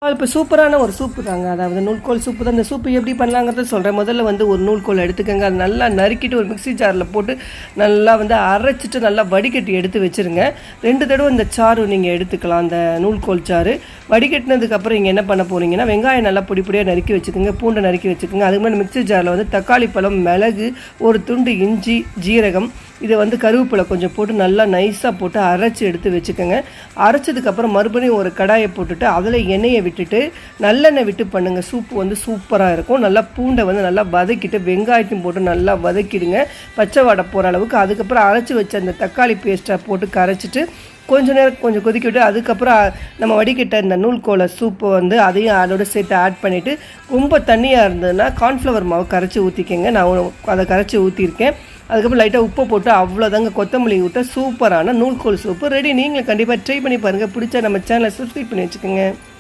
இப்போ சூப்பரான ஒரு சூப்பு தாங்க. அதாவது நூல்கோல் சூப்பு தான். இந்த சூப்பு எப்படி பண்ணலாங்கிறத சொல்கிறேன். முதல்ல வந்து ஒரு நூல்கோல் எடுத்துக்கோங்க. அது நல்லா நறுக்கிட்டு ஒரு மிக்ஸி ஜாரில் போட்டு நல்லா வந்து அரைச்சிட்டு நல்லா வடிகட்டி எடுத்து வச்சுருங்க. 2 தடவை இந்த சாறு நீங்கள் எடுத்துக்கலாம். அந்த நூல்கோல் சாறு வடிகட்டினதுக்கப்புறம் இங்கே என்ன பண்ண போகிறீங்கன்னா, வெங்காயம் நல்லா பொடி பொடியாக நறுக்கி வச்சுக்கோங்க, பூண்டை நறுக்கி வச்சுக்கோங்க. அதுக்கு முன்னாடி மிக்ஸி ஜாரில் வந்து தக்காளி பழம், மிளகு, ஒரு துண்டு இஞ்சி, ஜீரகம், இதை வந்து கருவேப்பிலை கொஞ்சம் போட்டு நல்லா நைஸாக போட்டு அரைச்சி எடுத்து வச்சுக்கோங்க. அரைச்சதுக்கப்புறம் மறுபடியும் ஒரு கடாயை போட்டுட்டு அதில் எண்ணெயை விட்டுட்டு நல்லெண்ணெய் விட்டு பண்ணுங்கள். சூப்பு வந்து சூப்பராக இருக்கும். நல்லா பூண்டை வந்து நல்லா வதக்கிட்டு வெங்காயத்தையும் போட்டு நல்லா வதக்கிடுங்க, பச்சை வாடை போகிற அளவுக்கு. அதுக்கப்புறம் அரைச்சி வச்ச அந்த தக்காளி பேஸ்ட்டை போட்டு கரைச்சிட்டு கொஞ்சம் நேரம் கொஞ்சம் கொதிக்க விட்டு அதுக்கப்புறம் நம்ம வடிகட்ட இந்த நூல்கோலை சூப்பை வந்து அதையும் அதோட சேர்த்து ஆட் பண்ணிவிட்டு, ரொம்ப தண்ணியாக இருந்ததுன்னா கார்ன்ஃப்ளவர் மாவு கரைச்சி ஊற்றிக்கங்க. நான் அதை கரைச்சி ஊற்றிருக்கேன். அதுக்கப்புறம் லைட்டாக உப்பு போட்டு அவ்வளோதாங்க, கொத்தமல்லி விட்ட சூப்பரான நூல்கோல் சூப்பு ரெடி. நீங்களும் கண்டிப்பாக ட்ரை பண்ணி பாருங்கள். பிடிச்சா நம்ம சேனலை சப்ஸ்கிரைப் பண்ணி வச்சுக்கோங்க.